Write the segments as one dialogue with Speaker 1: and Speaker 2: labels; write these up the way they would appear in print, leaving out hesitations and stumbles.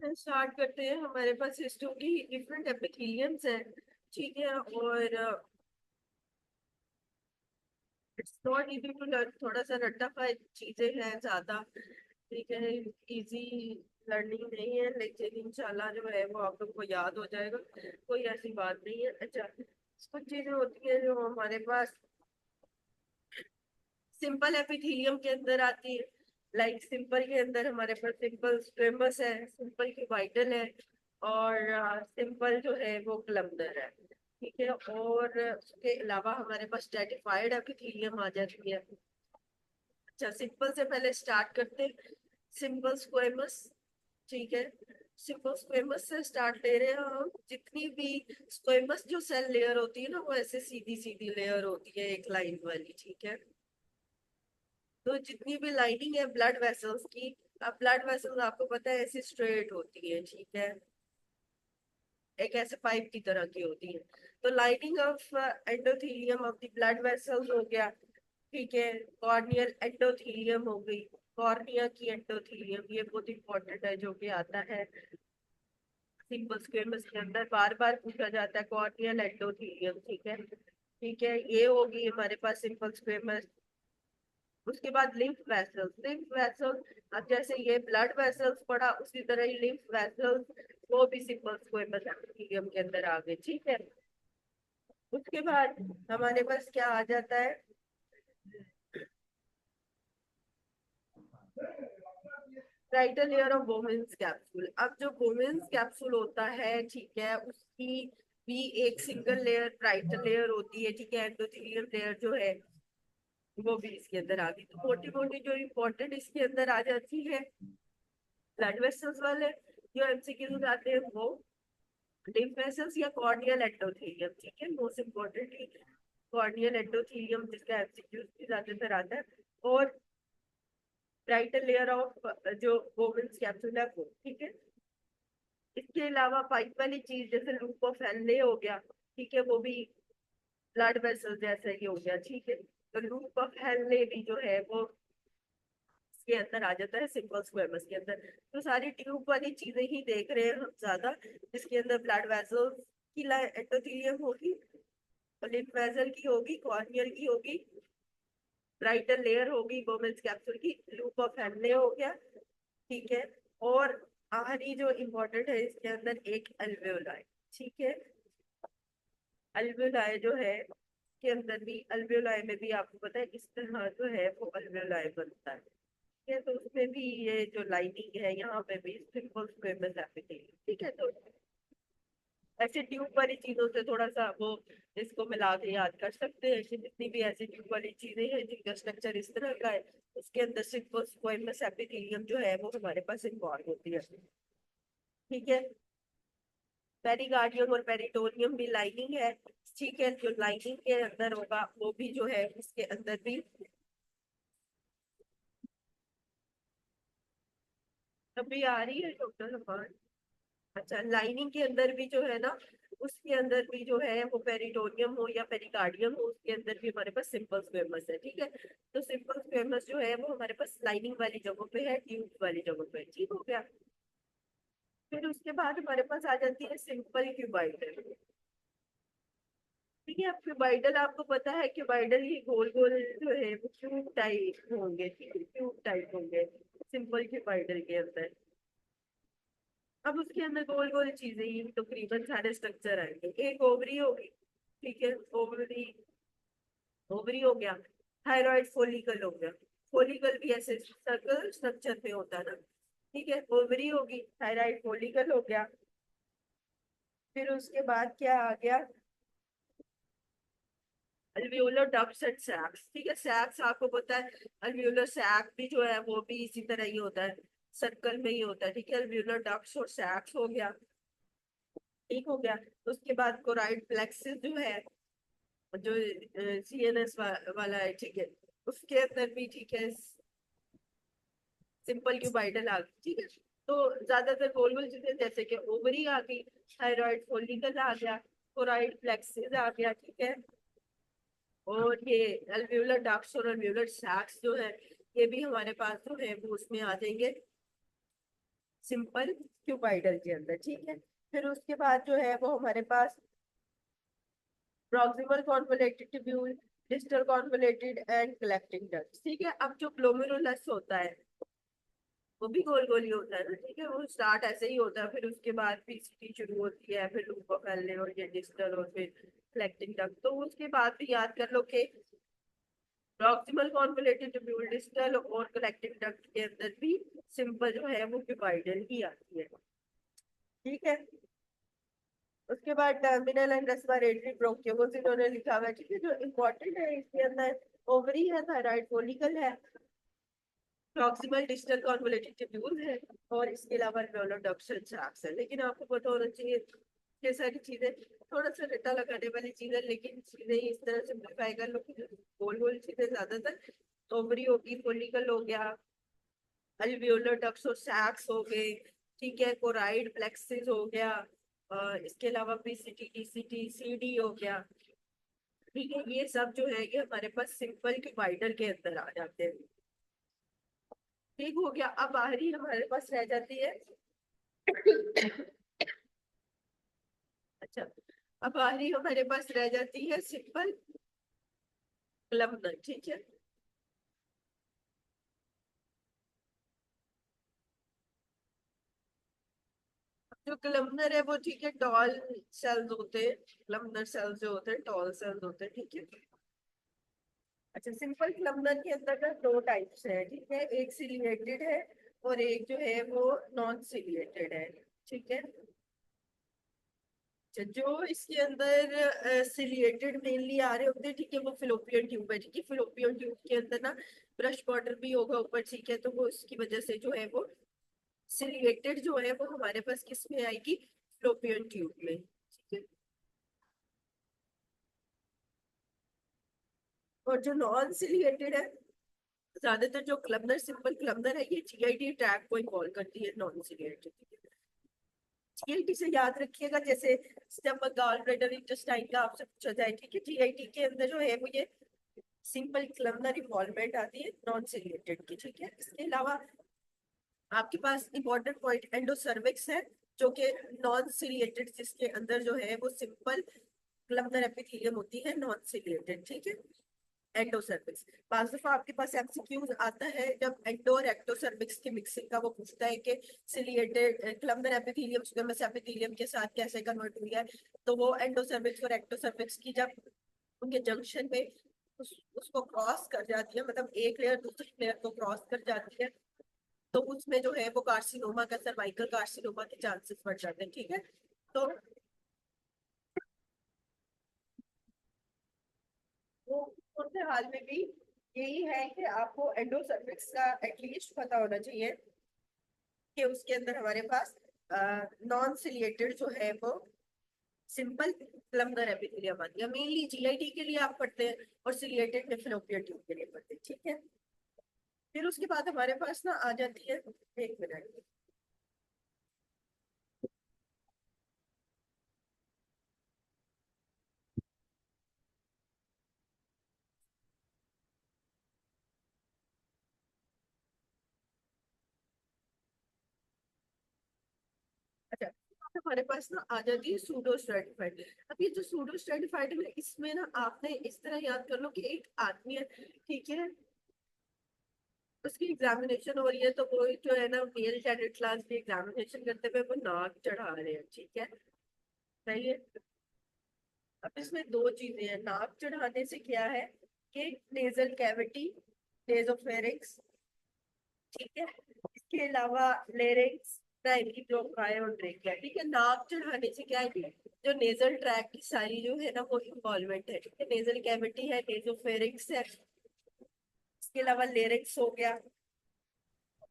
Speaker 1: Start करते हैं। हमारे पास सिस्टम की डिफरेंट एपिथेलियम्स है, ठीक है। और it's not easy to learn, थोड़ा सा रट्टाफाई चीजें हैं ज्यादा, ठीक है। इजी लर्निंग नहीं है, लेकिन इंशाल्लाह जो है वो आप लोग को याद हो जाएगा, कोई ऐसी बात नहीं है। अच्छा, कुछ चीजें होती है जो हमारे पास सिंपल एपिथेलियम के अंदर आती है। लाइक सिंपल के अंदर हमारे पास सिंपल स्क्वेमस है, सिंपल क्यूबाइडल है, और सिंपल जो है वो कलमनर है, ठीक है। और उसके अलावा हमारे पास स्ट्रेटिफाइड एपिथेलियम आ जाती है। अच्छा, सिंपल से पहले स्टार्ट करते हैं। सिंपल स्क्वेमस, ठीक है। सिंपल स्क्वेमस से स्टार्ट ले रहे हैं हम। जितनी भी स्क्वेमस जो सेल लेयर होती है ना, वो ऐसे सीधी सीधी लेयर होती है, एक लाइन वाली, ठीक है। तो जितनी भी लाइनिंग है ब्लड वेसल्स की, अब ब्लड वेसल्स आपको पता है ऐसी स्ट्रेट होती है, ठीक है, एक ऐसे पाइप की तरह की होती है। तो lining of endothelium of the blood vessels हो गया, ठीक है। कॉर्नियल एंडोथेलियम हो गई, कॉर्निया की एंडोथेलियम, ये बहुत इंपॉर्टेंट है जो कि आता है सिंपल स्क्वेमस के अंदर, बार बार पूछा जाता है कॉर्नियल एंडोथेलियम, ठीक है। ठीक है, ये होगी हमारे पास सिंपल स्क्वेमस। उसके बाद लिम्फ वेसल्स, लिम्फ वेसल्स, अब जैसे ये ब्लड वेसल्स पढ़ा, उसी तरह ही लिम्फ वेसल्स वो भी सिंपल स्क्वेमस एपिथेलियम के अंदर आ गए, ठीक है। उसके बाद हमारे पास क्या आ जाता है, writer layer of Bowman's capsule. अब जो बोमेन्स कैप्सूल होता है, ठीक है, उसकी भी एक सिंगल लेयर राइटर लेयर होती है, ठीक है। एंडोथेलियम लेयर जो है वो भी इसके अंदर आ गई। तो मोटी मोटी जो इम्पोर्टेंट इसके अंदर आ जाती है ब्लड वेसल्स वाले जो एमसीक्यूज आते हैं वो, लिम्फ वेसल्स या कॉर्नियल एंडोथेलियम, ठीक है। मोस्ट इम्पोर्टेंटली कॉर्नियल एंडोथेलियम जिसका एमसीक्यूज भी ज्यादातर आता है, और राइटर लेयर ऑफ जो बोवेंस कैप्सूल है वो, ठीक है। इसके अलावा पाइप वाली चीज जैसे लूप ऑफ हेनले हो गया, ठीक है, वो भी ब्लड वेसल जैसा ही हो गया, ठीक है। तो लूप ऑफ हेनले भी जो है वो इसके अंदर आ जाता है सिंपल स्क्वेमस के अंदर। तो सारी ट्यूब वाली चीजें ही देख रहे हैं हम ज्यादा, जिसके अंदर ब्लड वेसल्स की एंडोथेलियम होगी, लिम्फ वेसल की होगी, कॉर्नियल की होगी, ब्राइटर लेयर होगी बोमेन्स कैप्सूल की, लूप ऑफ हेनले हो गया, ठीक है। और आखिरी जो इम्पोर्टेंट है इसके अंदर एक अल्वेओलाई, ठीक है। अल्वेओलाई जो है के अंदर भी, अल्वेओलाई में भी आपको पता है इस तरह जो है वो अल्वेओलाई बनता है, ठीक है। तो उसमें भी ये जो लाइनिंग है यहाँ पे भी सिंपल स्क्वेमस एपिथेलियम, ठीक है। तो ऐसे ट्यूब वाली चीजों से थोड़ा सा वो इसको मिला के याद कर सकते हैं कि जितनी भी ऐसी ट्यूब वाली चीजें हैं जिनका स्ट्रक्चर इस तरह का है, उसके अंदर सिंपल स्क्वेमस एपिथेलियम जो है वो हमारे पास इन्वॉल्व होती है, ठीक है। पेरिकार्डियम और पेरिटोनियम भी लाइनिंग है, ठीक है। जो लाइनिंग के अंदर होगा वो भी जो है उसके अंदर भी, अभी आ रही है डॉक्टर हमारे। अच्छा, लाइनिंग के अंदर भी जो है ना, उसके अंदर भी जो है वो पेरिटोनियम हो या पेरिकार्डियम हो, उसके अंदर भी हमारे पास सिंपल स्क्वेमस है, ठीक है। तो सिंपल स्क्वेमस जो है वो हमारे पास लाइनिंग वाली जगहों पे है, ट्यूब वाली जगहों पे, ठीक हो गया। फिर उसके बाद हमारे पास आ जाती है सिंपल क्यूबाइडल, ठीक है। अब क्यूबाइडल आपको पता है, क्यूबाइडल ये गोल गोल जो है वो क्यूब टाइप होंगे, ठीक है, क्यूब टाइप होंगे सिंपल क्यूबाइडल के अंदर। अब उसके अंदर गोल गोल चीजें ही तकरीबन सारे स्ट्रक्चर आएंगे। एक ओवरी होगी, ठीक है, ओवरी, ओवरी हो गया। थायराइड फोलिकल हो गया, फोलिकल भी ऐसे सर्कल स्ट्रक्चर पे होता है ना, ठीक है। ओवरी होगी, थायराइड फोलिकल हो गया। फिर उसके बाद क्या आ गया, अल्वियोलर डक्ट्स एंड सैक्स, ठीक है। सैक्स आपको पता है, अल्वियोलर सैक भी जो है वो भी इसी तरह ही होता है, सर्कल में ही होता है, ठीक है। अल्वियोलर डक्ट्स और सैक्स हो गया, ठीक हो गया। उसके बाद कोराइड प्लेक्सिस जो है, जो सीएनएस वाला है, ठीक है, उसके अंदर भी, ठीक है, सिंपल क्यूबाइडल आ गई, ठीक है। तो ज्यादातर गोल गोल चीजें जैसे कि ओवरी आ गई, थायराइड फोलिकल आ गया, कोराइड प्लेक्सिस आ गया, ठीक है। और ये अल्वेओलर डक्ट्स और अल्वेओलर सैक्स जो है, ये भी हमारे पास जो है वो उसमें आ जाएंगे, सिंपल क्यूबाइडल के अंदर, ठीक है। फिर उसके बाद जो है वो हमारे पास proximal convoluted tubule, distal convoluted and collecting duct, ठीक है। अब जो ग्लोमेरुलस होता है वो भी गोल गोल ही होता है ना, ठीक है। वो स्टार्ट ऐसे ही होता है, फिर उसके बाद पीसीटी शुरू होती है, फिर ऊपर फैलने और ये डिस्टल और फिर कलेक्टिंग डक्ट। तो उसके बाद भी याद कर लो कि प्रॉक्सिमल कॉन्वोलेटेड ट्यूब्यूल, डिस्टल और कलेक्टिंग डक्ट के अंदर भी सिंपल जो है वो क्यूबाइडल ही आती है, ठीक है। उसके बाद टर्मिनल एंड रेस्पिरेटरी ब्रोंकियोल्स इन्होंने लिखा हुआ है, ठीक है। जो इम्पोर्टेंट है इसके अंदर ओवरी है, थायराइड फॉलिकल है, प्रॉक्सिमल डिस्टल कॉन्वोलेटेड ट्यूब्यूल है, और इसके अलावा अल्वेओलर डक्ट्स एंड सैक्स है। लेकिन आपको पता होना चाहिए ये सारी चीजें थोड़ा सा रट्टा लगाने वाली चीजें, लेकिन चीजें इस तरह सिंप्लीफाई कर लो कि गोल गोल चीजें ज्यादातर। ओवरी होगी, फॉलिकल हो गया, अल्वेओलर डक्ट्स और सैक्स हो गए, ठीक है, कोराइड प्लेक्सिस हो गया, इसके अलावा पीसीटी, डीसीटी, सीडी हो गया, ठीक है। ये सब जो है ये हमारे पास सिंपल क्यूबाइडल के अंदर आ जाते हैं, ठीक हो गया। अब बाहरी हमारे पास रह जाती है अच्छा, अब बाहरी हमारे पास रह जाती है सिंपल कलमनर, ठीक है। जो कलमनर है वो, ठीक है, टॉल सेल्स होते हैं। कलमनर सेल्स जो होते हैं टॉल सेल्स होते हैं, ठीक है। अच्छा, सिंपल कलमनर के अंदर ना दो टाइप्स है, ठीक है। एक सिलिएटेड है और एक जो है वो नॉन सिलिएटेड है, ठीक है। अच्छा, जो इसके अंदर सिलिएटेड मेनली आ रहे होते हैं, ठीक है, वो फिलोपियन ट्यूब है, ठीक है। फिलोपियन ट्यूब के अंदर ना ब्रश बॉर्डर भी होगा ऊपर, ठीक है। तो वो उसकी वजह से जो है वो सिलिएटेड जो है वो हमारे पास किस में आएगी, फिलोपियन ट्यूब में, ठीक है। और जो नॉन सिलिएटेड है, ज्यादातर जो क्लबनर, सिंपल क्लबनर है, ये जीआईटी ट्रैक को इन्वॉल्व करती है, नॉन सिलिएटेड। जीआईटी से याद रखिएगा, जैसे स्टमक, गॉल ब्लैडर, इंटेस्टाइन का आपसे पूछा जाए, ठीक है। जीआईटी के अंदर जो है वो ये सिंपल क्लबनर इन्वॉल्वमेंट आती है, नॉन सिलिएटेड की, ठीक है। इसके अलावा आपके पास इंपॉर्टेंट पॉइंट एंडोसर्विक्स है, जो कि नॉन सिलिएटेड, जिसके अंदर जो है वो सिंपल क्लबनर एपिथेलियम होती है, नॉन सिलिएटेड, ठीक है। एंडोसर्विक्स, पांच दफा आपके पास एमसीक्यूज आता है जब एंडो और एक्टोसर्विक्स की मिक्सिंग का, वो पूछता है कि सिलिएटेड क्लम्बर एपिथेलियम स्क्वेमस एपिथेलियम के साथ कैसे कन्वर्ट हुई है। तो वो एंडोसर्विक्स और एक्टोसर्विक्स की जब उनके जंक्शन में उसको क्रॉस कर जाती है, मतलब एक लेयर दूसरी लेयर को क्रॉस कर जाती है, तो उसमें जो है वो कार्सिनोमा का, सर्वाइकल कार्सिनोमा के चांसेस बढ़ जाते हैं, ठीक है। तो वो उनके हाल में भी यही है कि आपको एंडोसर्विक्स का एटलीस्ट पता होना चाहिए कि उसके अंदर हमारे पास नॉन सिलिएटेड जो है वो सिंपल प्लम्बर एपिथेलियम आती है। मेनली जीआईटी के लिए आप पढ़ते हैं और सिलिएटेड में फिलोपियन ट्यूब के लिए पढ़ते हैं, ठीक है। फिर उसके बाद हमारे पास ना आ जाती है, एक मिनट, अच्छा, हमारे पास ना आ जाती है सूडो स्ट्रेटिफाइड। अब ये जो सूडो स्ट्रेटिफाइड है, इसमें ना आपने इस तरह याद कर लो कि एक आदमी है, ठीक है, उसकी एग्जामिनेशन हो रही है, तो वो जो है ना मेल कैडेट क्लास की एग्जामिनेशन करते हुए वो नाक चढ़ा रहे हैं, ठीक है, सही है। अब इसमें दो चीजें हैं, नाक चढ़ाने से क्या है कि नेजल कैविटी, नेजोफेरिंक्स, ठीक है, इसके अलावा लेरिंक्स, प्राइमरी ब्रोंकाई और ट्रेकिया, ठीक है। नाक चढ़ाने से क्या है कि जो नेजल ट्रैक की सारी जो है ना वो इन्वॉल्वमेंट है, ठीक है। नेजल कैविटी है, नेजोफेरिंक्स है, इसके अलावा लेरिंक्स हो गया,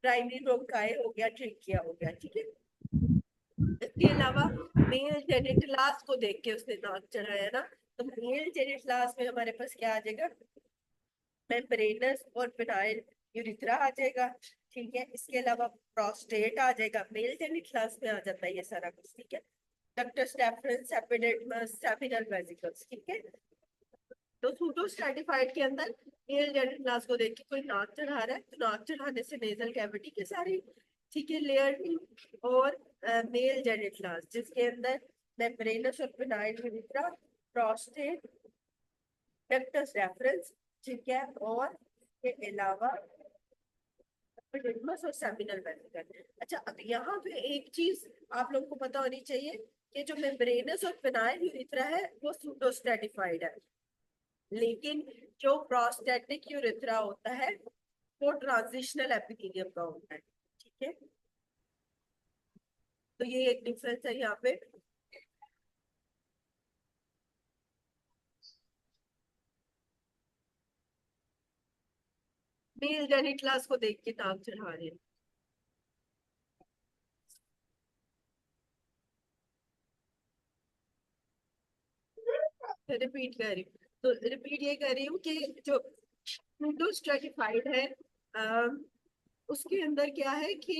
Speaker 1: प्राइमरी ब्रोंकाई हो गया, ट्रेकिया हो गया, ठीक है। इसके अलावा मेल जेनिटलास को देख के उसने नाक चढ़ाया ना, तो मेल जेनिटलास में हमारे पास क्या आ जाएगा, मेम्ब्रेनस और फिनाइल यूरिथ्रा आ जाएगा, ठीक है। इसके अलावा प्रोस्टेट आ जाएगा, मेल जेनिटलास में आ जाता है ये सारा कुछ, ठीक है। Ductus deference, epididymis, seminal vesicles, ठीक है। तो सूडो स्ट्रैटिफाइड के अंदर मेल जेनिटलास को देख के कोई नाक चढ़ा रहा है, तो नाक चढ़ाने से नेजल कैविटी के सारी ठीक है, लेयर और मेल जेनिटलास जिसके अंदर मेम्ब्रेनस और phenyl urethra, prostate, ductus reference, ठीक है, और के अलावा एपिडिडमस और सेमिनल वेसिकल। अच्छा, अब यहाँ पे एक चीज आप लोगों को पता होनी चाहिए कि जो मेम्ब्रेनस और पिनाइल यूरिथ्रा है वो सूडो स्ट्रेटिफाइड है, लेकिन जो प्रोस्टेटिक यूरिथ्रा होता है वो ट्रांजिशनल एपिथेलियम का होता है। ठीक है, तो ये एक डिफरेंस है यहाँ पे। मेल जेनिटलास को देख के नाम चढ़ा रहे हैं। रिपीट कर रही हूँ, तो रिपीट ये कर रही हूँ कि जो सूडो स्ट्रेटिफाइड है, उसके अंदर क्या है कि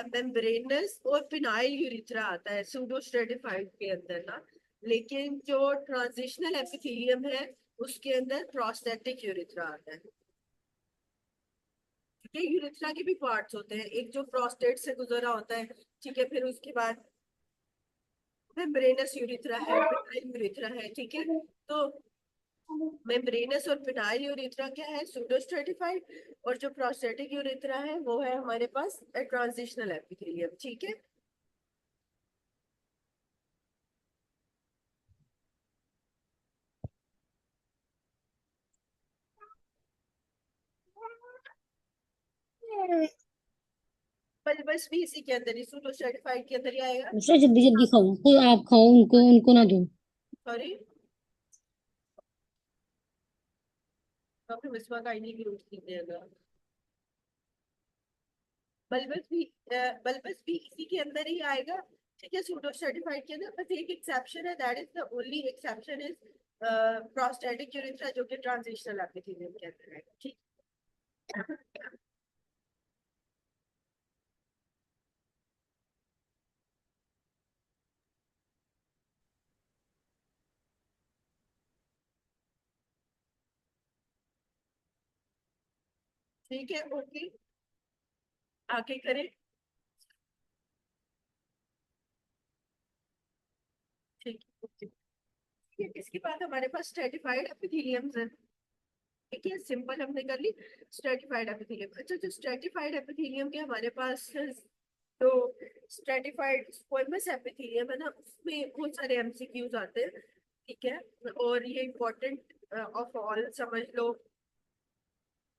Speaker 1: मेम्ब्रेनस और पिनाइल यूरिथ्रा आता है सूडो स्ट्रेटिफाइड के अंदर ना, लेकिन जो ट्रांजिशनल एपिथेलियम है उसके अंदर प्रोस्टेटिक यूरिथ्रा आता है। ठीक है, यूरिथ्रा के भी पार्ट्स होते हैं, एक जो प्रोस्टेट से गुजरा होता है, ठीक है, फिर उसके बाद मेम्ब्रेनस यूरिथ्रा है, पिनाइल यूरिथ्रा है। ठीक है, तो मेम्ब्रेनस और पिनाइल यूरिथ्रा क्या है, सूडो स्ट्रेटिफाइड, और जो प्रोस्टेटिक यूरिथ्रा है वो है हमारे पास ट्रांजिशनल एपिथेलियम। ठीक है, बस भी इसी के अंदर ही सूडो स्ट्रेटिफाइड के अंदर ही आएगा।
Speaker 2: दूसरा जल्दी जल्दी खाओ, कोई आप खाओ, उनको उनको ना दो।
Speaker 1: सॉरी, डॉक्टर मिसवा का नहीं भी रोटी देगा। बल्बस भी बल्बस भी इसी के अंदर ही आएगा। ठीक है, सूडो सर्टिफाइड के अंदर बस एक एक्सेप्शन है, that is the only exception is prostatic urethra जो कि ट्रांजिशनल एपिथेलियम के अंदर आएगा। ठीक, ठीक है, ओके, आगे करें। ठीक है, ओके, ठीक है, इसके बाद हमारे पास स्ट्रेटिफाइड एपिथेलियम्स है। ठीक है, सिंपल हमने कर ली स्ट्रेटिफाइड एपिथेलियम। अच्छा, जो स्ट्रेटिफाइड एपिथेलियम के हमारे पास तो स्ट्रेटिफाइड स्क्वेमस एपिथेलियम है ना, उसमें बहुत सारे एमसीक्यूज आते हैं। ठीक है, और ये इम्पोर्टेंट ऑफ ऑल समझ लो,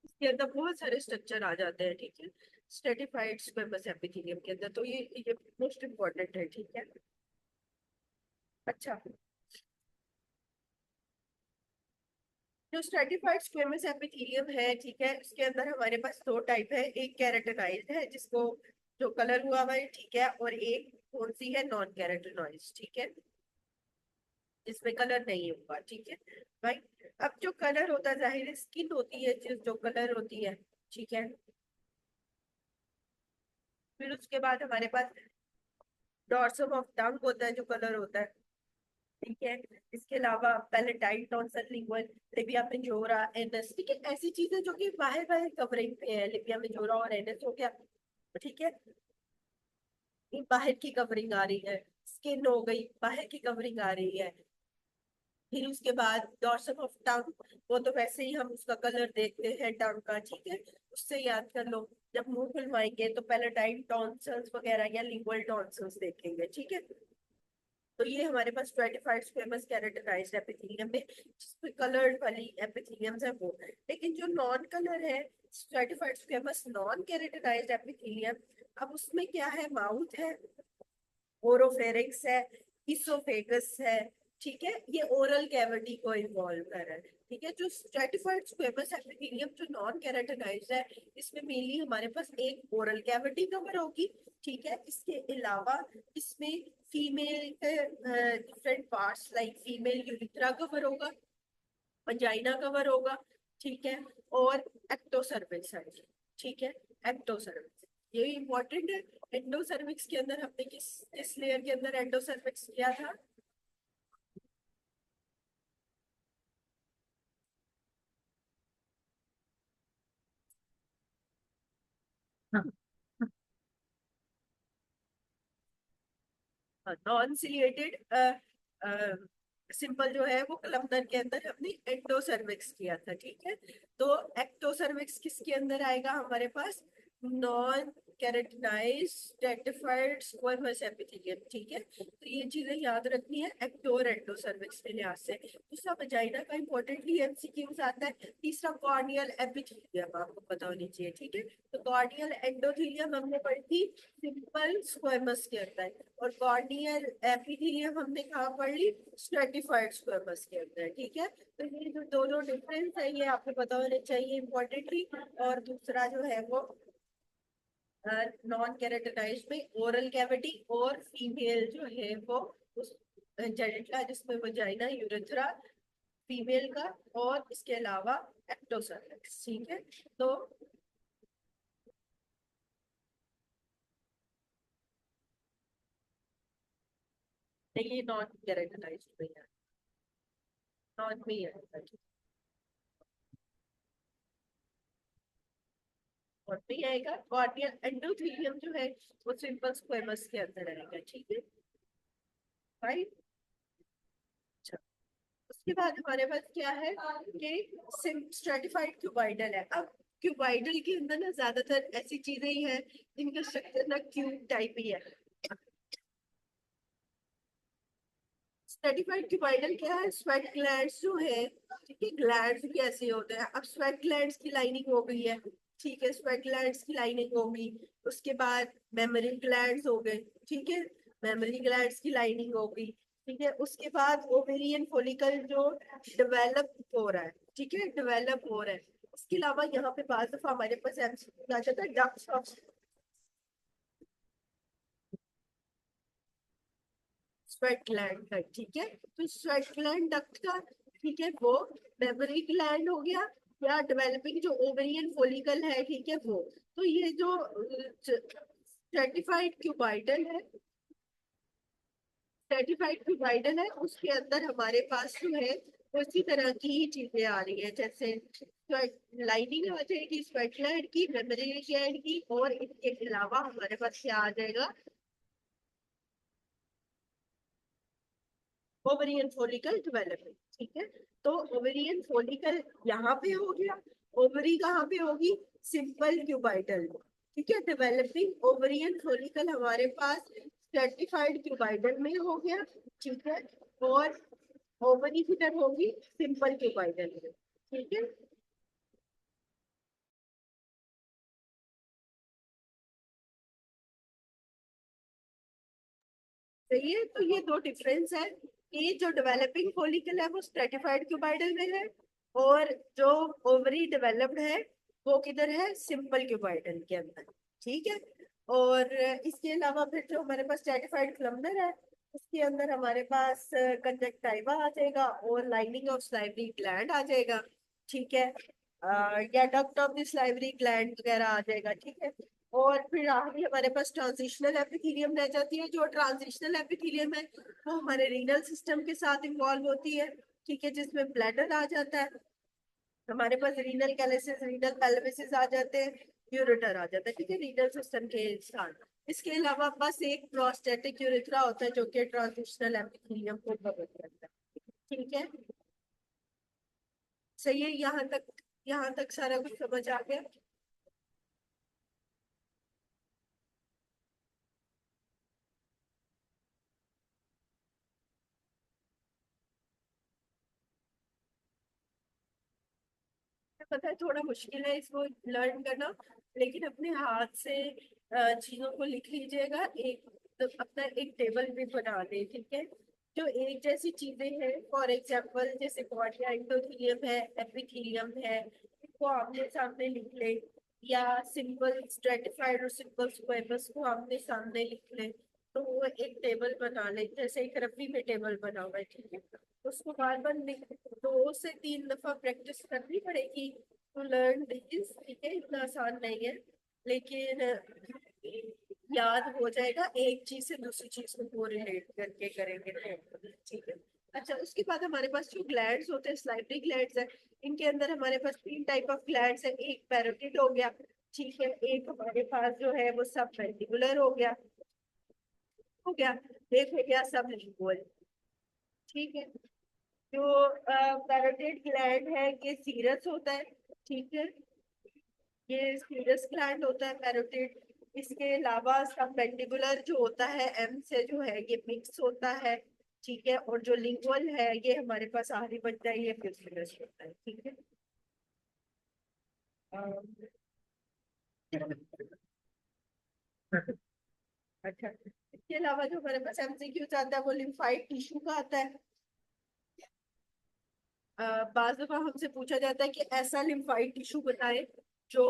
Speaker 1: इसके अंदर बहुत सारे स्ट्रक्चर आ जाते हैं। ठीक है, स्ट्रेटिफाइड स्क्वेमस एपिथेलियम के अंदर तो ये मोस्ट इम्पोर्टेंट है। ठीक है, अच्छा, जो स्ट्रेटिफाइड स्क्वेमस एपिथेलियम है, ठीक है, इसके अंदर हमारे पास दो टाइप है, एक केराटिनाइज्ड है जिसको जो कलर हुआ हुआ है, ठीक है, और एक कौन सी है, नॉन केराटिनाइज्ड। ठीक है, जिसमें कलर नहीं होगा। ठीक है भाई, अब जो कलर होता है जाहिर स्किन होती है जो कलर होती है। ठीक है, फिर उसके बाद हमारे पास डॉर्सम ऑफ टंग होता है जो कलर होता है। ठीक है, इसके अलावा palatine, tonsil, lingual, Libya majora, anus. ठीक है, ऐसी चीजें जो कि बाहर बाहर कवरिंग पे है, लिबिया मेजोरा और एनस हो गया। ठीक है, ये बाहर की कवरिंग आ रही है, स्किन हो गई, बाहर की कवरिंग आ रही है। फिर उसके बाद डॉर्सल ऑफ टंग, वो तो वैसे ही हम उसका कलर देखते हैं टंग का। ठीक है, उससे याद कर लो, जब मुंह खुलवाएंगे तो पैलेटाइन टॉन्सिल्स वगैरह या लिंगुअल टॉन्सिल्स देखेंगे। ठीक है, तो ये हमारे पास स्ट्रेटिफाइड स्क्वेमस कैरेक्टराइज्ड एपिथेलियम में जिसमें कलर्ड वाली एपिथेलियम्स है वो। लेकिन जो नॉन कलर है, stratified squamous non characterised epithelium, अब उसमें क्या है, माउथ है, ओरोफेरिंक्स है, इसोफेगस है। ठीक है, ये ओरल कैविटी को इन्वॉल्व कर रहा है। ठीक है, जो स्ट्रेटिफाइड स्क्वेमस एपिथेलियम जो नॉन केराटिनाइज्ड है, इसमें मेनली हमारे पास एक ओरल कैविटी कवर होगी। ठीक है, इसके अलावा इसमें फीमेल के different parts like female urethra cover होगा, वजाइना कवर होगा। ठीक है, और एक्टोसर्विक्स है। ठीक है, एक्टोसर्विक्स ये इंपॉर्टेंट है। एंडोसर्विक्स के अंदर हमने किस लेयर के अंदर एंडोसर्विक्स किया था,
Speaker 2: हाँ,
Speaker 1: नॉन सिलिएटेड सिंपल जो है वो कलमदर के अंदर हमने एंडोसर्विक्स किया था, ठीक है। तो एक्टोसर्विक्स किसके अंदर आएगा हमारे पास? Non keratinised stratified squamous epithelium, ठीक है। तो ये चीजें याद रखनी है एक्टो और एंडोसर्विक्स के लिहाज से। दूसरा वजाइना का इंपॉर्टेंटली एमसीक्यूज आता है। तीसरा कॉर्नियल एपिथेलियम आपको पता होनी चाहिए, ठीक है। तो कॉर्नियल एंडोथेलियम हमने पढ़ी थी सिंपल स्क्वैमस के अंदर, और कॉर्नियल एपिथेलियम हमने कहाँ पढ़ ली? स्ट्रेटिफाइड स्क्वैमस के अंदर, ठीक है। तो ये जो दोनों डिफरेंस है ये आपको पता होने चाहिए इम्पोर्टेंटली। और दूसरा जो है वो नॉन केराटिनाइज्ड में ओरल कैविटी, और फीमेल जो है वो उस जेनिटला जिसमें वजाइना यूरेथ्रा फीमेल का, और इसके अलावा एक्टोसर्विक्स, ठीक है। तो ये नॉन केराटिनाइज्ड में है, नॉन में है। और भी आएगा कॉर्नियल एंडोथेलियम जो है वो सिंपल स्क्वेमस के अंदर आएगा, ठीक है भाई। अच्छा, उसके बाद हमारे पास क्या है कि स्ट्रेटिफाइड क्यूबाइडल है। अब क्यूबाइडल के अंदर ना ज्यादातर ऐसी चीजें ही हैं जिनका स्ट्रक्चर ना क्यूब टाइप ही है। स्ट्रेटिफाइड क्यूबाइडल क्या है? स्वेट ग्लैंड्स जो है, ठीक है, ग्लैंड्स भी ऐसे होते हैं। अब स्वेट ग्लैंड्स की लाइनिंग हो गई है, ठीक है, स्वेट ग्लैंड्स की लाइनिंग होगी। उसके बाद मेमोरी ग्लैंड्स हो गए, ठीक है, मेमोरी ग्लैंड्स की लाइनिंग होगी, ठीक है। उसके बाद ओवेरियन फॉलिकल जो डेवलप हो रहा है, ठीक है, डेवलप हो रहा है। इसके अलावा यहाँ पे बार दफा हमारे पास एमसीक्यू आ जाता है डक्ट्स ऑफ स्वेट ग्लैंड का, ठीक है। तो स्वेट ग्लैंड डक्ट का, ठीक है, वो मेमोरी ग्लैंड हो गया, या डेवलपिंग जो ओवेरियन फॉलिकल है, ठीक है, वो। तो ये जो स्ट्रेटिफाइड क्यूबाइडल है, स्ट्रेटिफाइड क्यूबाइडल है, उसके अंदर हमारे पास जो है वो इसी तरह की ही चीजें आ रही है, जैसे लाइनिंग आ जाएगी स्वेट ग्लैंड की, मेमोरी ग्लैंड की, और इसके अलावा हमारे पास क्या आ जाएगा? ओवेरियन फॉलिकल डेवलपमेंट, ठीक है। तो ओवेरियन फॉलिकल यहाँ पे हो गया, ओवरी कहाँ पे होगी? सिंपल क्यूबाइडल में, ठीक है। डेवलपिंग ओवेरियन फॉलिकल हमारे पास स्ट्रेटिफाइड क्यूबाइडल में हो गया, ठीक है। और ओवरी किधर होगी? सिंपल क्यूबाइडल में, ठीक है। सही है, तो ये दो डिफरेंस है कि जो डेवलपिंग फॉलिकल है वो स्ट्रेटिफाइड क्यूबाइडल में है, और जो ओवरी डेवलप्ड है वो किधर है? सिंपल क्यूबाइडल के अंदर, ठीक है। और इसके अलावा फिर जो हमारे पास स्ट्रेटिफाइड क्लम्बर है उसके अंदर हमारे पास कंजक्टाइवा आ जाएगा, और लाइनिंग ऑफ सलाइवरी ग्लैंड आ जाएगा, ठीक है। या duct of the salivary gland वगैरह आ जाएगा, ठीक है। और फिर आखिरी हमारे पास ट्रांजिशनल एपिथेलियम रह जाती है। जो ट्रांजिशनल एपिथेलियम है वो हमारे रीनल सिस्टम के साथ इन्वॉल्व होती है, ठीक है, जिसमें ब्लैडर आ जाता है हमारे पास, रीनल कैलिसिस, रीनल पेल्विस आ जाते हैं, यूरेटर आ जाता है, ठीक है, रीनल सिस्टम के साथ। इसके अलावा बस एक प्रोस्टेटिक यूरेथ्रा होता है जो कि ट्रांजिशनल एपिथेलियम को कवर करता है, ठीक है। सही है, यहाँ तक सारा कुछ समझ आ गया। पता है थोड़ा मुश्किल है इसको लर्न करना, लेकिन अपने हाथ से चीजों को लिख लीजिएगा। एक तो अपना एक टेबल भी बना ले, ठीक है। जो एक जैसी चीजें हैं, फॉर एग्जांपल जैसे कॉर्निया एंडोथेलियम है, एपिथेलियम है, इसको आमने सामने लिख ले, या सिंपल स्ट्रेटिफाइड और सिंपल स्क्वेमस को आमने सामने लिख ले। तो वो एक टेबल बना ले, जैसे एक रफी में टेबल बना हुआ है, ठीक है। उसको बार बार 2 से 3 दफा प्रैक्टिस करनी पड़ेगी टू लर्न दिस, ठीक है। इतना आसान नहीं है, लेकिन याद हो जाएगा। एक चीज से दूसरी चीज को कोरिलेट करके करेंगे तो, ठीक है। अच्छा, उसके बाद हमारे पास जो ग्लैंड्स होते हैं, स्लाइवरी ग्लैंड्स है। इनके अंदर हमारे पास 3 टाइप ऑफ ग्लैंड्स है। एक पैरोटिड हो गया, ठीक है, एक हमारे पास जो है वो सब मैंडिबुलर हो गया, एक हो गया सबलिंगुअल। ठीक है। जो पैरोटिड ग्लैंड है ये सीरस होता है। ठीक है, ये सीरस ग्लैंड होता है पैरोटिड। इसके अलावा सबमेंडिबुलर जो होता है एम से जो है ये मिक्स होता है। ठीक है, और जो लिंगुअल है ये हमारे पास आखिरी बचता है, ये फ्यूसिलस होता है। ठीक है। अच्छा, इसके अलावा जो हमारे पास एमसीक्यू आता है वो लिम्फाइड टिश्यू का आता है। बाज दफा हमसे पूछा जाता है कि ऐसा लिम्फाइड टिश्यू बताएं जो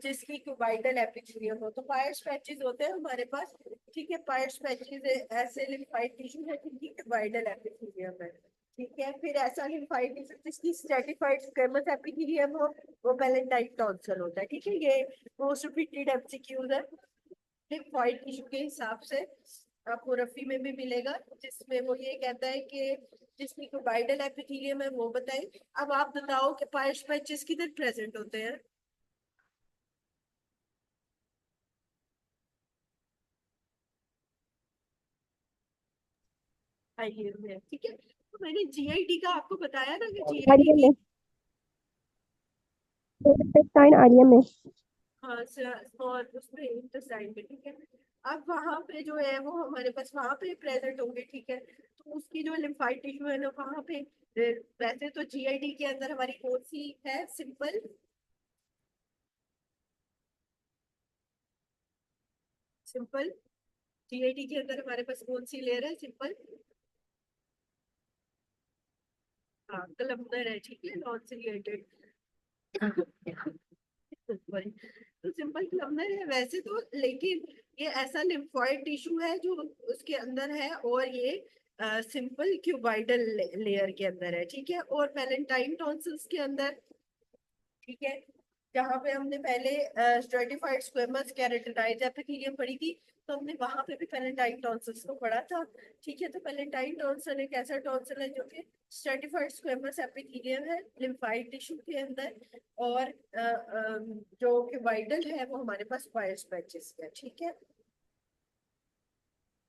Speaker 1: जिसकी क्यूबाइडल एपिथेलियम हो। तो पायर्स पैचेस होते हैं हमारे पास। ठीक है, पायर्स पैचेस ऐसे लिम्फाइड टिश्यू है जिनकी क्यूबाइडल एपिथेलियम है। ठीक है, फिर ऐसा लिम्फाइड टिश्यू जिसकी स्ट्रेटिफाइड स्क्वेमस एपिथेलियम हो वो पेलेंटाइन टॉन्सिल होता है। ठीक है, ये मोस्ट रिपीटेड एमसीक्यूज है लिम्फाइड टिश्यू के हिसाब से। आपको रफी में भी मिलेगा जिसमें वो ये कहता है कि जिसमें क्यूबाइडल एपिथेलियम है वो बताएं। अब आप बताओ कि पायर्स पैचेस किधर प्रेजेंट होते हैं। आइए में। ठीक है, तो मैंने जीआईटी का आपको बताया ना कि जीआईटी
Speaker 3: आर्यन
Speaker 1: की।
Speaker 3: में इंटेस्टाइन आर्यन में
Speaker 1: हाँ, स्मॉल उसमें इंटेस्टाइन में। ठीक है, अब वहां पे जो है वो हमारे पास वहां पे प्रेजेंट होंगे। ठीक है, तो उसकी जो लिम्फाइड टिश्यू है ना वहां पे वैसे तो जीआईटी के अंदर हमारी कौन सी है, सिंपल। सिंपल जीआईटी के अंदर हमारे पास कौन सी लेयर है, सिंपल। हाँ, कलमनर है। ठीक है, नॉन सिलिएटेड। सॉरी, तो सिंपल कलमनर है वैसे तो, लेकिन ये ऐसा लिम्फोइड टिश्यू है जो उसके अंदर है, और ये सिंपल क्यूबाइडल लेयर के अंदर है। ठीक है, और पेलेंटाइन टॉन्सिल्स के अंदर। ठीक है, जहाँ पे हमने पहले स्ट्रेटिफाइड स्क्वेमस केराटिनाइज एपिथेलियम पढ़ी थी, तो हमने वहां पे भी पेलेंटाइन टॉन्सिल्स को पढ़ा था। ठीक है, तो पेलेंटाइन टॉन्सिल एक ऐसा टॉन्सिल है जो कि स्ट्रेटिफाइड स्क्वेमस एपिथेलियम है लिम्फाइड टिश्यू के अंदर, और जो क्यूबाइडल है वो हमारे पास पायर्स पैचेस है। ठीक है।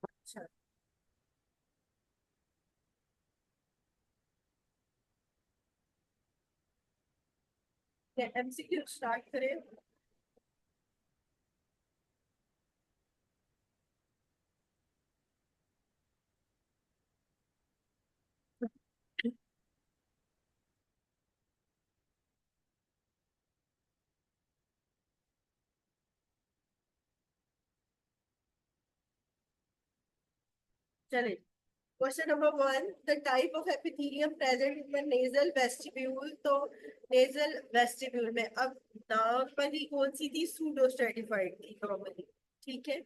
Speaker 1: अच्छा, एमसीक्यू स्टार्ट करें। चलिए, question number one, the type of epithelium present in the nasal vestibule. तो नेजल वेस्टिब्यूल में अब नाक पर ही कौन सी थी, सूडो स्ट्रेटिफाइड थी नॉर्मली। ठीक है,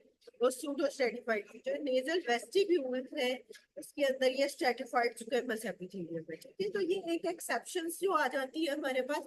Speaker 1: वो सूडो स्ट्रेटिफाइड थी। जो नेजल वेस्टिब्यूल है उसके अंदर ये स्ट्रेटिफाइड स्क्वेमस एपिथेलियम है। ठीक है, तो ये एक एक्सेप्शंस जो आ जाती है हमारे पास,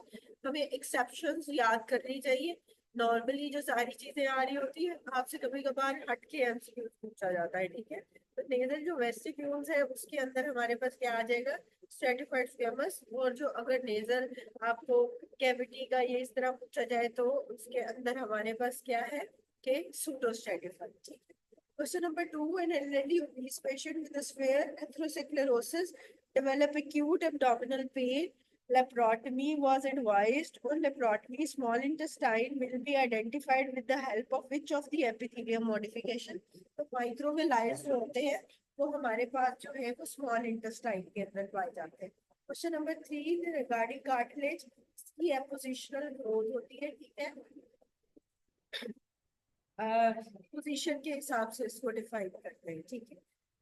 Speaker 1: हमें एक्सेप्शंस याद करनी चाहिए। नॉर्मली जो सारी चीजें आ रही होती है आपसे कभी कभार हट के एमसीक्यू पूछा जाता है। ठीक है, तो नेजल जो वेस्टिब्यूल्स है उसके अंदर हमारे पास क्या आ जाएगा, स्ट्रेटिफाइड स्क्वेमस। और जो अगर नेजल आपको कैविटी का ये इस तरह पूछा जाए तो उसके अंदर हमारे पास क्या है कि सूडो स्ट्रेटिफाइड। ठीक है। Question number two, an elderly obese patient with a severe atherosclerosis develop acute abdominal pain. Laparotomy was advised. On laparotomy, small intestine will be identified with the help of which of the epithelium modification? तो माइक्रोविलाइज जो होते हैं वो हमारे पास जो है वो small intestine के अंदर पाए जाते हैं। Question number three, regarding cartilage की एपोजिशनल ग्रोथ होती है। ठीक है, पोजीशन के हिसाब से इसको डिफाइन करते हैं। ठीक है,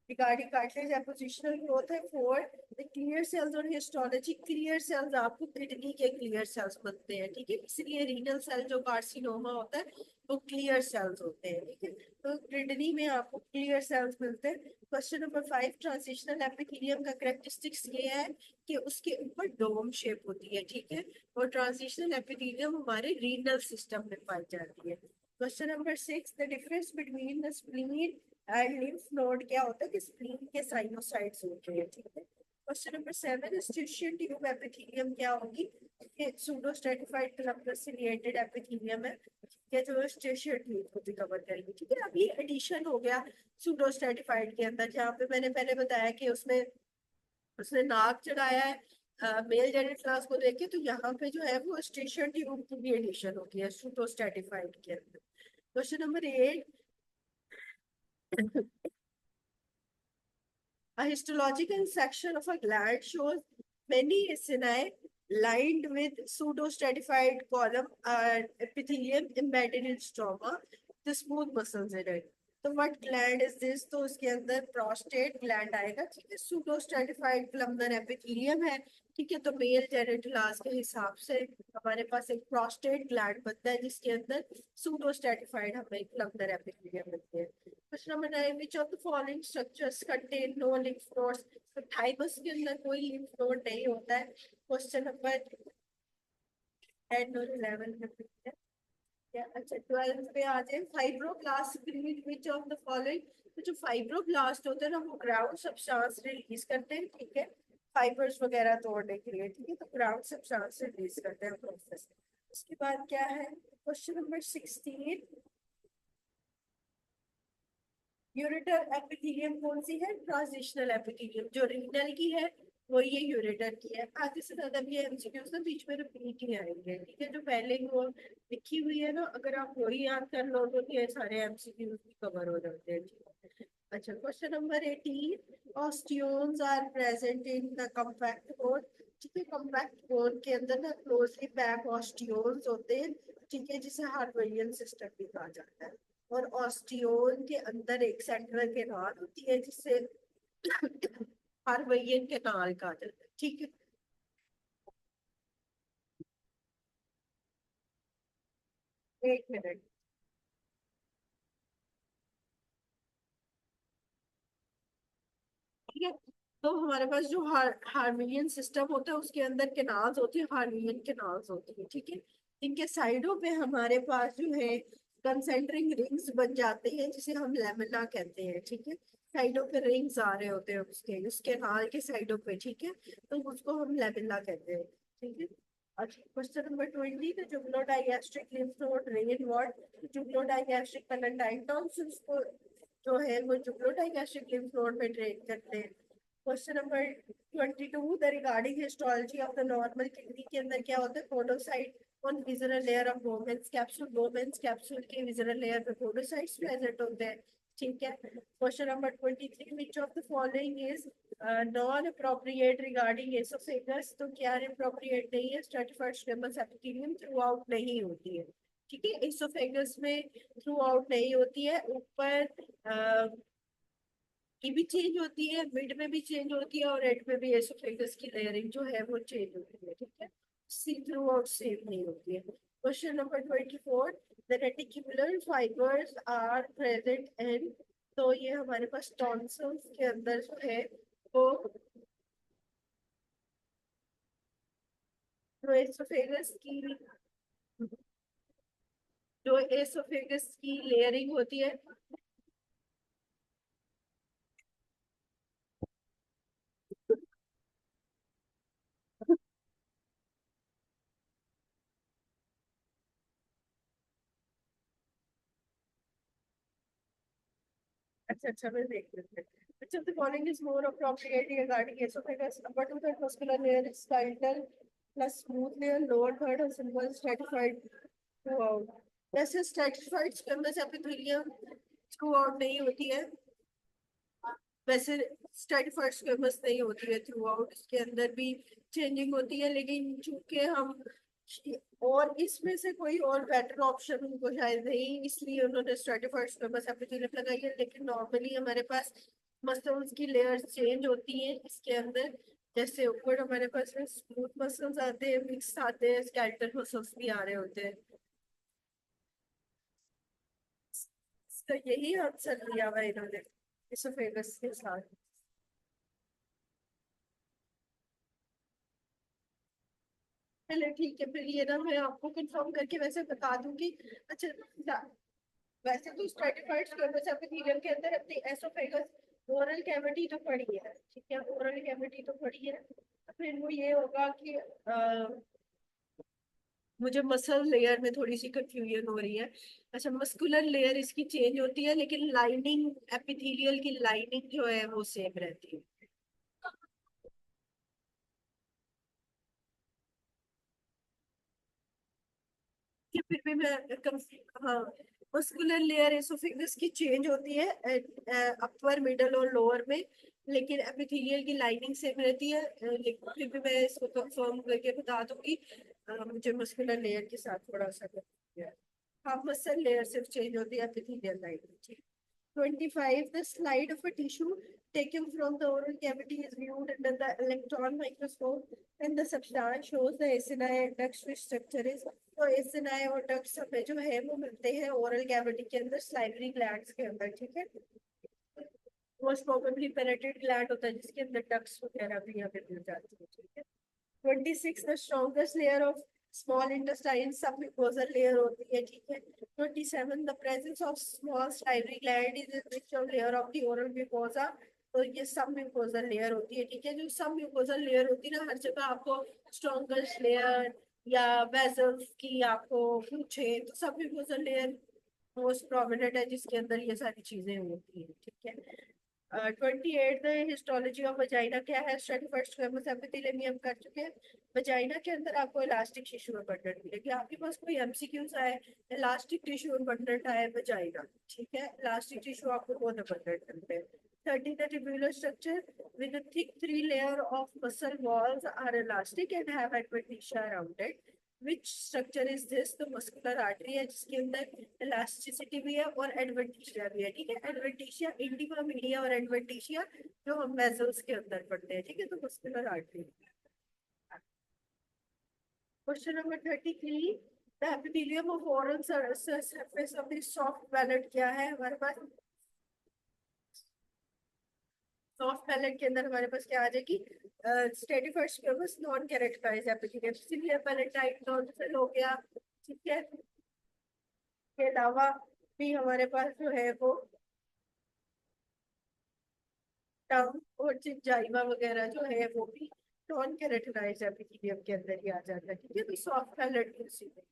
Speaker 1: रिगार्डिंग कार्टिलेज एपोजिशनल ग्रोथ है। फोर, द क्लियर सेल्स और हिस्टोलॉजी। क्लियर सेल्स आपको किडनी के क्लियर सेल्स बनते हैं। ठीक है, इसलिए रीनल सेल जो कार्सिनोमा होता है वो क्लियर सेल्स होते हैं। ठीक है, तो किडनी में आपको क्लियर सेल्स मिलते हैं। Question number five, transitional epithelium का करेक्टरिस्टिक्स ये है कि उसके ऊपर डोम शेप होती है। ठीक है, और ट्रांजिशनल एपिथेलियम हमारे रीनल सिस्टम में पाई जाती है। Question number six, the difference between the spleen and lymph node क्या होता है कि स्प्लीन के साइनोसाइड्स होते हैं। ठीक है। Question number seven, Eustachian tube epithelium क्या होगी, ये pseudo stratified columnar ciliated epithelium है। है, जो स्टेशन ट्यूब को भी कवर करेगी। ठीक है, अभी एडिशन हो गया सूडो स्ट्रेटिफाइड के अंदर, जहाँ पे मैंने पहले बताया कि उसमें उसने नाक चढ़ाया है मेल जेनेट क्लास को देख के, तो यहाँ पे जो है वो स्टेशन ट्यूब की भी एडिशन होती है सूडो स्ट्रेटिफाइड के अंदर। Question number 8, a histological section of a gland shows many acini lined with pseudostratified column epithelium embedded in stroma, the smooth muscles in it. तो what gland is this? तो उसके अंदर prostate gland आएगा। ठीक है, pseudo stratified columnar epithelium है। ठीक है, तो मेल जेनेट क्लास के हिसाब से हमारे पास एक प्रोस्टेट ग्लैंड बनता है जिसके अंदर सूडो स्ट्रेटिफाइड हमें कलमनर एपिथेलियम मिलते हैं। Question number 9, which of the following structures contain no lymph nodes? तो थाइमस के अंदर कोई lymph node नहीं होता है। क्वेश्चन नंबर 10 और 11 में पूछते हैं। अच्छा 12 पे आ जाए, fibroblast create which of the following? तो जो फाइब्रोब्लास्ट होते हैं ना, वो ग्राउंड सब्सटेंस रिलीज करते हैं। ठीक है, फाइबर्स वगैरह तोड़ने के लिए। ठीक है, तो ग्राउंड सब्सटेंस रिलीज करते हैं प्रोसेस। उसके बाद क्या है, क्वेश्चन नंबर 16, यूरेटर एपिथेलियम कौन सी है? Transitional epithelium. जो रीनल की है वो ये यूरेटर की है। आगे से ज्यादा भी एमसीक्यूज ना बीच में रिपीट ही आएंगे। ठीक है, जो पहले वो लिखी हुई है ना, अगर आप वही याद कर लो तो ये सारे एमसीक्यूज भी कवर हो जाते हैं। अच्छा question number 18, osteons are present in the compact bone. ठीक है, कॉम्पैक्ट बोन के अंदर ना क्लोजली पैक ऑस्टियोन्स होते हैं। ठीक है, जिसे हार्मोनियन सिस्टम भी कहा जाता है। और ऑस्टियोन के अंदर एक सेंट्रल केनाल होती है जिसे हार्मोनियन केनाल कहा जाता है। ठीक है, एक मिनट। ठीक है, तो हमारे पास जो हार्मोनियन सिस्टम होता है उसके अंदर केनाल्स होती है, हार्मोनियन केनाल्स होती है। ठीक है, इनके साइडों पे हमारे पास जो है कंसेंट्रिक रिंग्स बन जाते हैं जिसे हम लेमिना कहते हैं। ठीक है, साइडों पे रिंग्स आ रहे होते हैं उस केनाल के साइडों पे। ठीक है, तो उसको हम लेमिना कहते हैं। ठीक है, अच्छा question number 20, the jugulo digastric lymph node drain what? Jugulo digastric palatine tonsils को जो है वो जुगलो डाइगैस्ट्रिक लिम्फ नोड में ड्रेन करते हैं। Question number 22, the regarding histology of the normal kidney के अंदर क्या होता है? Podocyte on visceral layer of Bowman's capsule. Bowman's capsule के विजरल लेयर पे पोडोसाइट्स प्रेजेंट होते हैं। ठीक है, question number 23, which of the following is non appropriate regarding oesophagus? तो क्या अप्रोप्रिएट नहीं है? Stratified squamous epithelium through out नहीं होती है। ठीक है, एसोफेगस में थ्रू आउट नहीं होती है, ऊपर की भी चेंज होती है, मिड में भी चेंज होती है, और एंड में भी एसोफेगस की लेयरिंग जो है वो चेंज होती है। ठीक है, सी थ्रू आउट सेम नहीं होती है। Question number 24, the reticular fibres are present in? तो ये हमारे पास टॉन्सिल्स के अंदर जो है वो जो एसोफेगस की जो एसोफेगस की लेयरिंग होती है, अच्छा मैं देख लेते हैं। Which of the following is more appropriate regarding esophagus? Upper two third muscular layer is skeletal plus smooth layer, lower third is simple stratified throughout. जैसे stratified squamous epithelium throughout नहीं होती है, वैसे स्ट्रेटिफाइड स्क्वेमस नहीं होती है through out. इसके अंदर भी चेंजिंग होती है, लेकिन चूंकि हम और इसमें से कोई और बेटर ऑप्शन उनको शायद नहीं, इसलिए उन्होंने स्ट्रेटिफाइड स्क्वेमस एपिथेलियम लगाई है। लेकिन नॉर्मली हमारे पास मसल्स की लेयर्स चेंज होती हैं इसके अंदर। जैसे ऊपर हमारे पास स्मूथ मसल्स आते हैं, मिक्स आते हैं, स्केलेटल मसल्स भी आ रहे होते हैं। इसका यही आंसर दिया हुआ है इन्होंने इसोफेगस के साथ। चलो ठीक है, फिर ये ना मैं आपको कंफर्म करके वैसे बता दूंगी। अच्छा वैसे तो स्ट्रेटिफाइड स्क्वेमस एपिथेलियम के अंदर अपनी एसोफेगस ओरल कैविटी तो पड़ी है। ठीक है, ओरल कैविटी तो पड़ी है, फिर वो ये होगा कि मुझे मसल लेयर में थोड़ी सी कंफ्यूजन हो रही है। अच्छा, मस्कुलर लेयर इसकी चेंज होती है, लेकिन लाइनिंग, एपिथेलियल की लाइनिंग जो है वो सेम रहती है। कि फिर भी मैं हाँ, मस्कुलर लेयर एसोफेगस की चेंज होती है अपर, मिडल और लोअर में, लेकिन एपिथेलियल की लाइनिंग सेम रहती है। लेकिन फिर भी मैं इसको कंफर्म करके बता दूंगी। मुझे मस्कुलर लेयर के साथ थोड़ा सा confusion है। हाँ, मसल लेयर सिर्फ चेंज होती है, epithelial lining. 25. The slide of a tissue taken from the oral cavity is viewed under the electron microscope, and the substance shows the acini and duct which structure is. तो acini और ducts हमें जो है वो मिलते हैं oral cavity के अंदर, salivary glands के अंदर, ठीक है। मोस्ट प्रोबेबली पेरेटेड ग्लैंड होता है जिसके अंदर ducts वगैरह भी हमें मिल जाती है, ठीक है। 26. The strongest layer of small intestine submucosal layer होती है, ठीक है। 27. The presence of small salivary gland is a richer layer of the oral mucosa। तो ये submucosal layer होती है, ठीक है। जो submucosal layer होती है ना, हर जगह आपको strongest layer या vessels की आपको पूछे तो submucosal layer मोस्ट प्रोमिनेंट है, जिसके अंदर ये सारी चीजें होती है, ठीक है। 28. द हिस्टोलॉजी ऑफ वजाइना क्या है? स्टडी फर्स्ट स्क्वेमस एपिथेलियम हम कर चुके हैं। वजाइना के अंदर आपको इलास्टिक टिश्यू अबंडेंट मिलेगी। आपके पास कोई एमसीक्यूज आए, इलास्टिक टिश्यू अबंडेंट आए वजाइना, ठीक है। इलास्टिक टिश्यू आपको बहुत अबंडेंट मिलते हैं। 30. The tubular structure with a thick three layer of muscle walls are elastic and have adventitia around it. Which structure is this? तो मस्कुलर आर्टरी है जिसके अंदर इलास्टिसिटी भी है और एडवेंटिशिया भी है, ठीक है। एडवेंटिशिया इंटीमा मीडिया और एडवेंटिशिया जो हम वेसल्स के अंदर पढ़ते हैं, ठीक है। तो muscular artery. Question number 33। The epithelium of oral surface of the soft palate क्या है हमारे पास? सॉफ्ट पैलेट के अंदर हमारे पास क्या आ जाएगी? Stratified squamous non characterised epithelium, severe palatite non हो गया, ठीक है। के अलावा भी हमारे पास जो है वो टंग और जिंजाइवा वगैरह जो है वो भी नॉन कैरेक्टराइज्ड एपिथेलियम के अंदर ही आ जाता है, ठीक है। तो सॉफ्ट पैलेट की उसी में।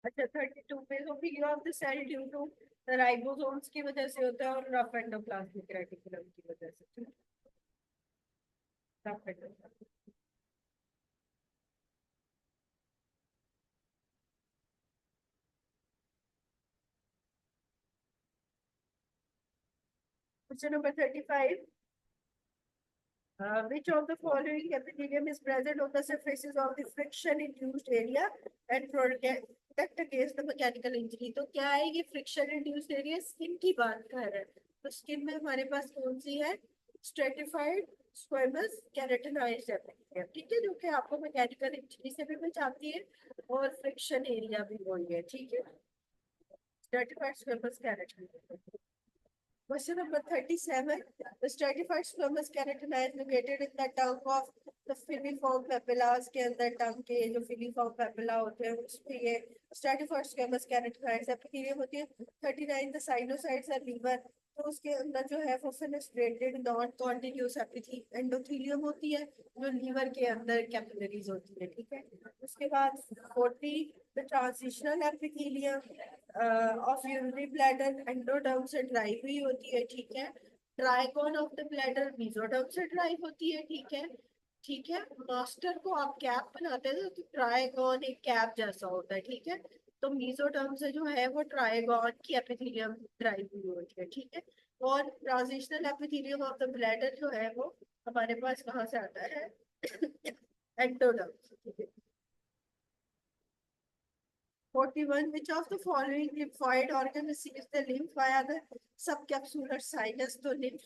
Speaker 1: अच्छा, 32 पे तो failure of the cell due to ribosomes की वजह से होता है और रफ एंडोप्लाज्मिक रेटिकुलम की वजह से, rough endoplasmic. Question number 35। Which of the following epithelium is present on the surfaces of the friction-induced area and protect against the mechanical injury? तो क्या है ये friction-induced area? स्किन की बात कर रहे हैं। तो स्किन में हमारे पास कौन सी है? स्ट्रेटिफाइड स्क्वेमस केराटिनाइज्ड एपिथेलियम, ठीक है, जो कि आपको मैकेनिकल इंजरी से भी बचाती है और फ्रिक्शन एरिया भी वही है, ठीक है। Stratified squamous keratinized. Question number 37. The stratified squamous keratinized located in the tongue of the filiform papillas के अंदर टंग के जो filiform papilla होते हैं उसमें ये stratified squamous keratinized epithelium होती है। 39. The sinusoids are liver, तो उसके अंदर जो है वो fenestrated non continuous एंडोथीलियम होती है जो लीवर के अंदर कैपिलरीज होती है, ठीक है। उसके बाद 40. The transitional epithelium of urinary bladder endoderm से ड्राइव हुई होती है, ठीक है। Trigon of the bladder mesoderm से ड्राइव होती है, ठीक है। ठीक है, मास्टर को आप कैप बनाते हैं तो ट्राइगोन एक कैप जैसा होता है, ठीक है। तो मेसोडर्म से जो है वो ट्राइगोन की एपिथेलियम ड्राइव हुई होती है, ठीक है। और transitional epithelium of the bladder जो है वो हमारे पास कहाँ से आता है? एंडोडर्म, ठीक है। 41. Which of the following lymphoid organ receives the lymph via the subcapsular sinus? तो lymph